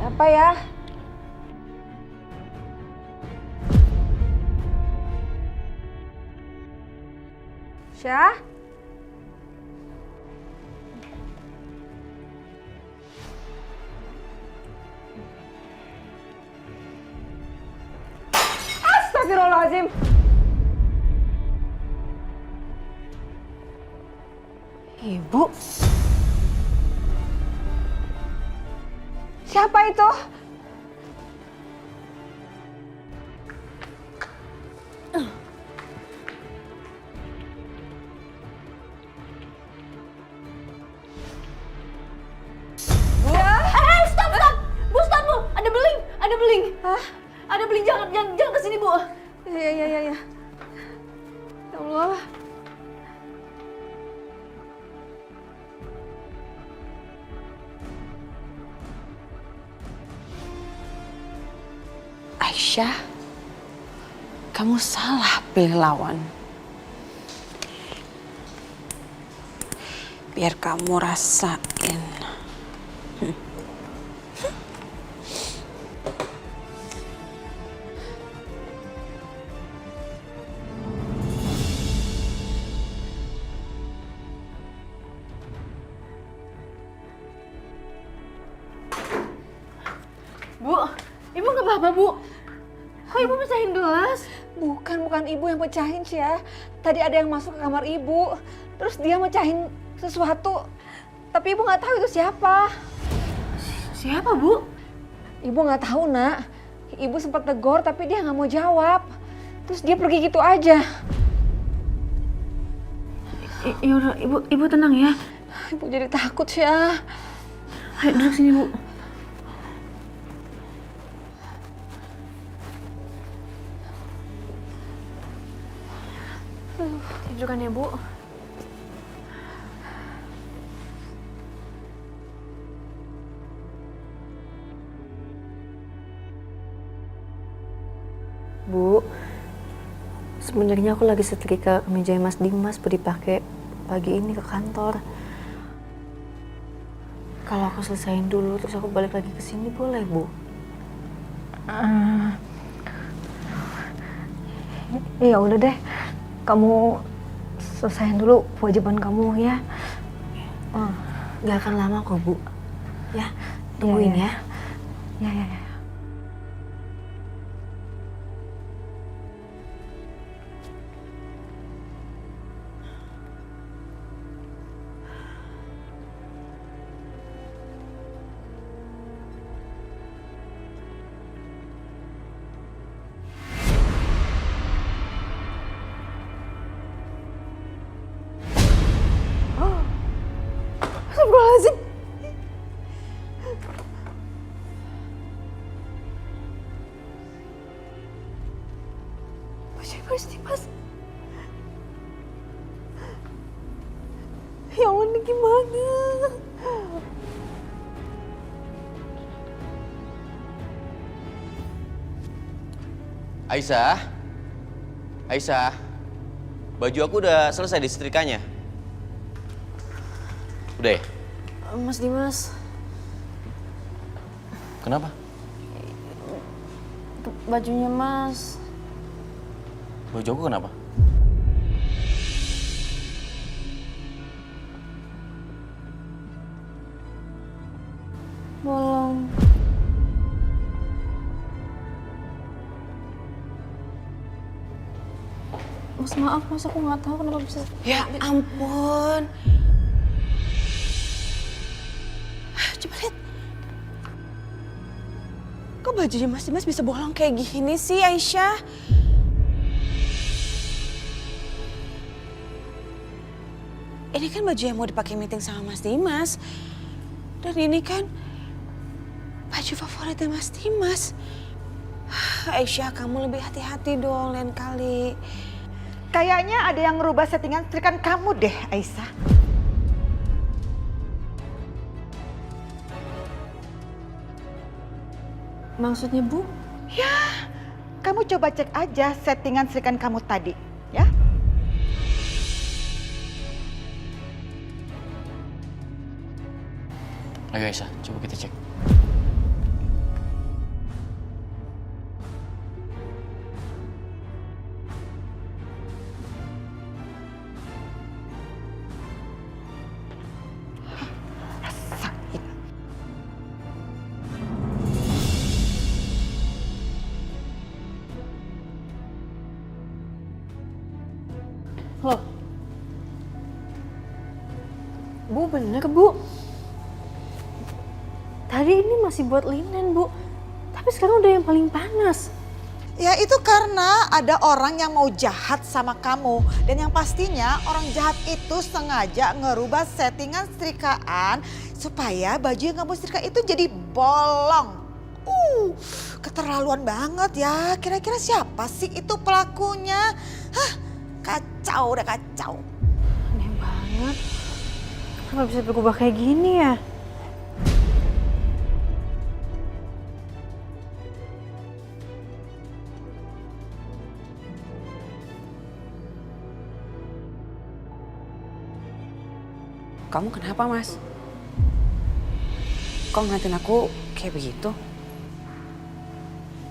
Apa ya? Syah? Astagfirullahaladzim. Ibu? Siapa itu? Stop! Bu, stop Bu! Ada beling! Hah? Ada beling, jangan kesini Bu! Iya. Ya Allah. Aisyah, kamu salah pilih lawan. Biar kamu rasain. Bu, Ibu nggak apa-apa Bu? Kok Ibu pecahin gelas? Bukan ibu yang pecahin Syah. Tadi ada yang masuk ke kamar ibu. Terus dia mecahin sesuatu. Tapi ibu nggak tahu itu siapa. Siapa Bu? Ibu nggak tahu nak. Ibu sempat tegur tapi dia nggak mau jawab. Terus dia pergi gitu aja. Yaudah, Ibu tenang ya. Ibu jadi takut Syah. Ayo duduk sini Bu. Tiduran ya Bu. Bu, sebenarnya aku lagi setrika kemeja Mas Dimas buat dipakai pagi ini ke kantor. Kalau aku selesain dulu terus aku balik lagi ke sini boleh, Bu? Ya udah deh. Kamu selesaiin dulu kewajiban kamu ya. Gak akan lama kok, Bu. Ya, tungguin ya. Ya. Astagfirullahaladzim. Mas Dimas. Ya Allah, ini gimana? Aisyah, baju aku udah selesai disetrikanya. Udah ya? Mas Dimas, Kenapa? bajunya Mas. Baju aku kenapa? Bolong. Mas maaf, Mas aku nggak tahu kenapa bisa. Ya ampun. Coba lihat. Kok bajunya Mas Dimas bisa bolong kayak gini sih, Aisyah? Ini kan baju yang mau dipakai meeting sama Mas Dimas. Dan ini kan baju favoritnya Mas Dimas. Aisyah, kamu lebih hati-hati dong lain kali. Kayaknya ada yang ngerubah settingan setrikaan kamu deh, Aisyah. Maksudnya Bu? Ya, kamu coba cek aja settingan setrikaan kamu tadi, ya. Ayo Aisyah, coba kita cek. bener, Bu. Tadi ini masih buat linen, Bu. Tapi sekarang udah yang paling panas. Ya itu karena ada orang yang mau jahat sama kamu. Dan yang pastinya orang jahat itu sengaja ngerubah settingan setrikaan supaya baju yang kamu setrika itu jadi bolong. Keterlaluan banget ya. Kira-kira siapa sih itu pelakunya? Hah, kacau, udah kacau. Aneh banget. Kenapa bisa berubah kayak gini ya? Kamu kenapa, Mas? Kok ngeliatin aku kayak begitu?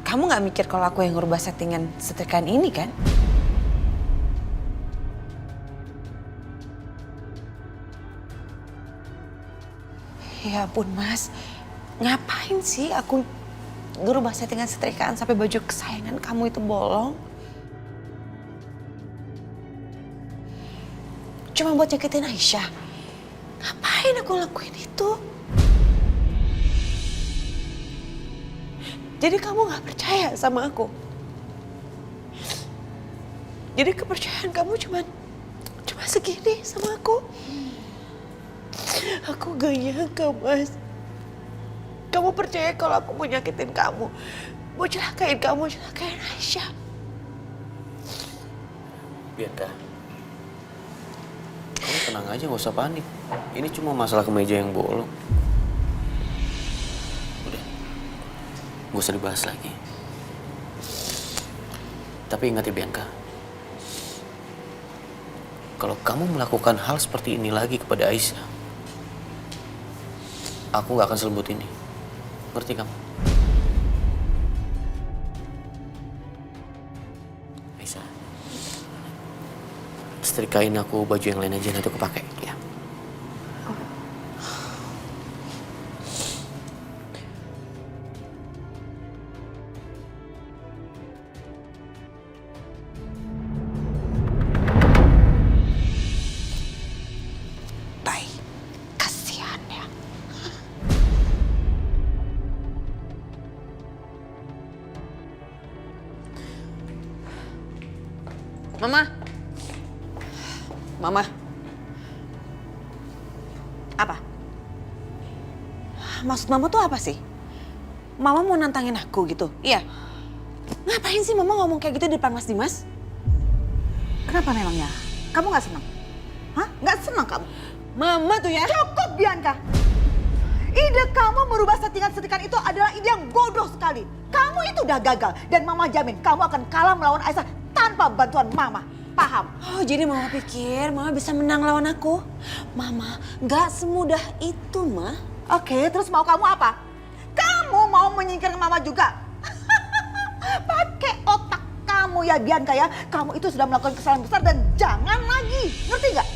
Kamu gak mikir kalau aku yang ngerubah settingan setrikaan ini kan? Ya ampun, Mas. Ngapain sih aku ngerubah settingan setrikaan sampai baju kesayangan kamu itu bolong? Cuma buat nyakitin Aisyah. Ngapain aku lakuin itu? Jadi kamu gak percaya sama aku? Jadi kepercayaan kamu cuma segini sama aku? Aku gak nyangka, Mas. Kamu percaya kalau aku mau nyakitin kamu? Mau celakain kamu, celakain Aisyah? Bianca, kamu tenang aja, gak usah panik. Ini cuma masalah kemeja yang bolong. Udah, gak usah dibahas lagi. Tapi ingat ya Bianca, kalau kamu melakukan hal seperti ini lagi kepada Aisyah, aku gak akan selembut ini. Ngerti kamu? Aisyah, setrikain aku baju yang lain aja, nanti aku pakai ya. Baik, kasihan ya. Mama. Mama. Apa? Maksud Mama tuh apa sih? Mama mau nantangin aku gitu? Iya. Ngapain sih Mama ngomong kayak gitu di depan Mas Dimas? Kenapa memangnya? Kamu gak senang? Hah? Gak senang kamu? Mama tuh ya. Cukup, Bianca. Ide kamu merubah settingan setrikaan itu adalah ide yang bodoh sekali. Kamu itu udah gagal. Dan Mama jamin kamu akan kalah melawan Aisyah tanpa bantuan Mama. Paham? Oh, jadi Mama pikir Mama bisa menang lawan aku? Mama, gak semudah itu, Ma. Oke, terus mau kamu apa? Kamu mau menyingkirkan Mama juga? Pakai otak kamu ya, Bianca ya. Kamu itu sudah melakukan kesalahan besar dan jangan lagi. Ngerti nggak?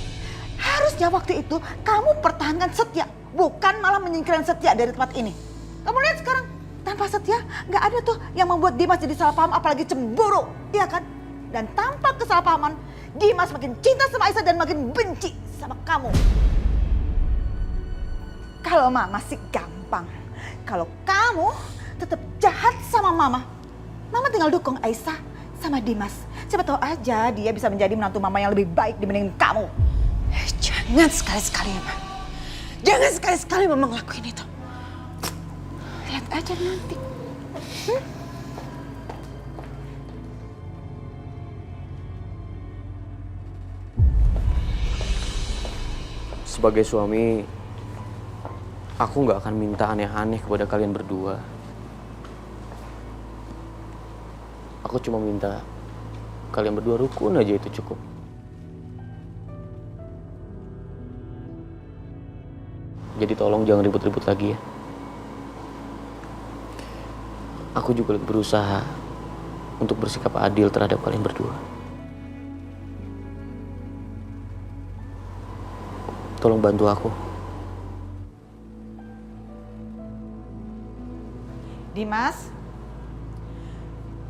Harusnya waktu itu kamu pertahankan Setia, bukan malah menyingkirkan Setia dari tempat ini. Kamu lihat sekarang, tanpa Setia nggak ada tuh yang membuat Dimas jadi salah paham apalagi cemburu, iya kan? Dan tanpa kesalahpahaman, Dimas makin cinta sama Aisyah dan makin benci sama kamu. Kalau Mama sih gampang. Kalau kamu tetap jahat sama Mama, Mama tinggal dukung Aisyah sama Dimas. Siapa tahu aja dia bisa menjadi menantu Mama yang lebih baik dibanding kamu. Jangan sekali-sekali ya, Ma. Jangan sekali-sekali Mama ngelakuin itu. Lihat aja nanti. Sebagai suami, aku nggak akan minta aneh-aneh kepada kalian berdua. Aku cuma minta kalian berdua rukun aja, itu cukup. Jadi tolong jangan ribut-ribut lagi ya. Aku juga berusaha untuk bersikap adil terhadap kalian berdua. Tolong bantu aku. Dimas,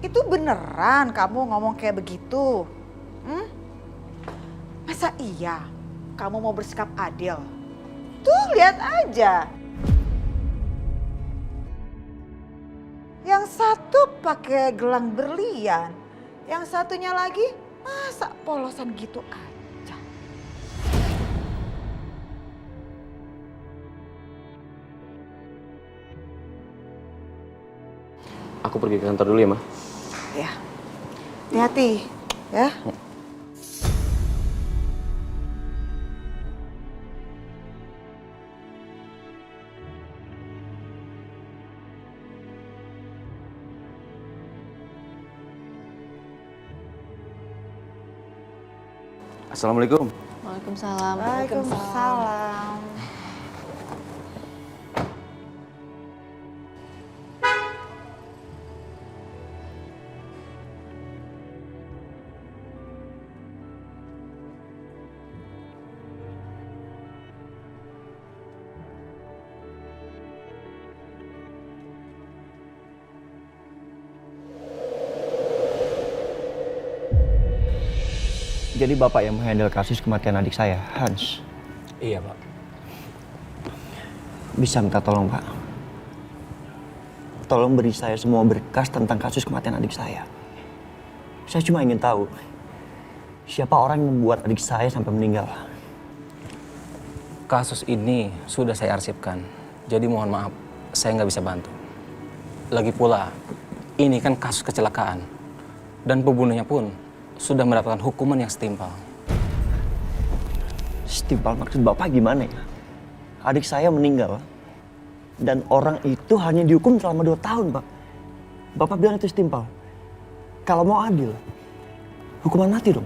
itu beneran kamu ngomong kayak begitu? Masa iya kamu mau bersikap adil? Tuh lihat aja. Yang satu pakai gelang berlian, yang satunya lagi masa polosan gitu aja. Aku pergi ke kantor dulu ya, Ma. Ya, hati-hati ya. Assalamualaikum. Waalaikumsalam. Waalaikumsalam. Jadi Bapak yang menghandle kasus kematian adik saya, Hans. Iya, Pak. Bisa minta tolong, Pak? Tolong beri saya semua berkas tentang kasus kematian adik saya. Saya cuma ingin tahu, siapa orang yang membuat adik saya sampai meninggal. Kasus ini sudah saya arsipkan. Jadi mohon maaf, saya nggak bisa bantu. Lagi pula, ini kan kasus kecelakaan. Dan pembunuhnya pun sudah mendapatkan hukuman yang setimpal. Setimpal maksud Bapak gimana ya? Adik saya meninggal. Dan orang itu hanya dihukum selama 2 tahun, Pak. Bapak bilang itu setimpal. Kalau mau adil, hukuman mati dong.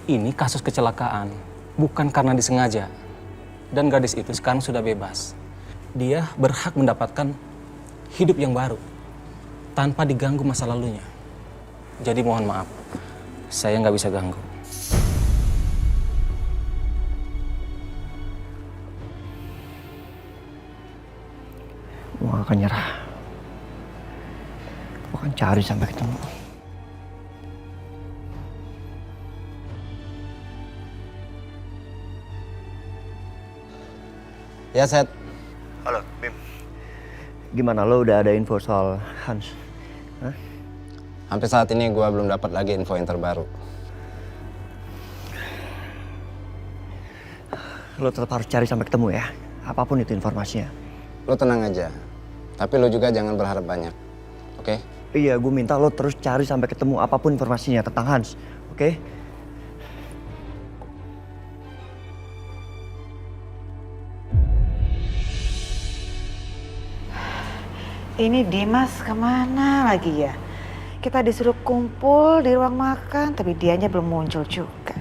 Ini kasus kecelakaan, bukan karena disengaja. Dan gadis itu sekarang sudah bebas. Dia berhak mendapatkan hidup yang baru, tanpa diganggu masa lalunya. Jadi mohon maaf, saya nggak bisa ganggu. Gue gak akan nyerah. Gue akan cari sampai ketemu. Ya, Seth. Halo, Bim. Gimana, lo udah ada info soal Hans? Hah? Sampai saat ini gue belum dapat lagi info yang terbaru. Lo tetap harus cari sampai ketemu ya, apapun itu informasinya. Lo tenang aja, tapi lo juga jangan berharap banyak, oke? Iya, gue minta lo terus cari sampai ketemu apapun informasinya tentang Hans, oke? Ini Dimas kemana lagi ya? Kita disuruh kumpul di ruang makan, tapi dianya belum muncul juga.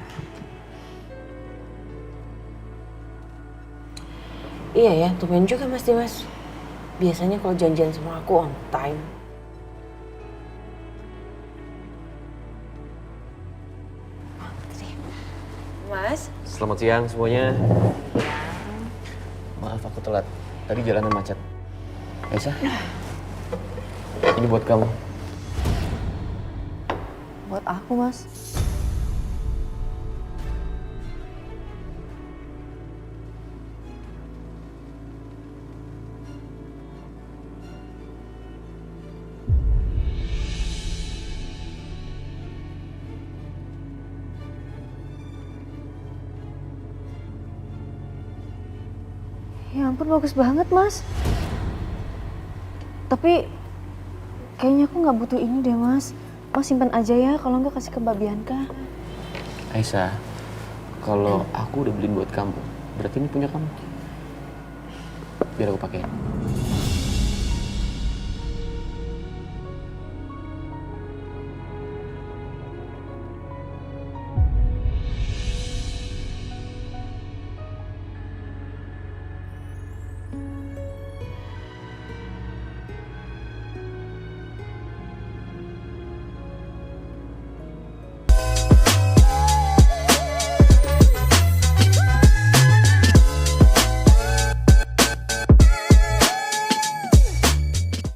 Iya ya, tumben juga Mas Dimas. Biasanya kalau janjian sama aku on time. Mas? Selamat siang semuanya. Maaf aku telat. Tadi jalanan macet. Aisyah, ini buat kamu. Buat aku, Mas. Ya ampun, bagus banget, Mas. Tapi kayaknya aku nggak butuh ini deh, Mas. Mas simpan aja ya, kalau nggak kasih ke Mbak Bianca. Aisyah, kalau aku udah beliin buat kamu, berarti ini punya kamu. Biar aku pakai.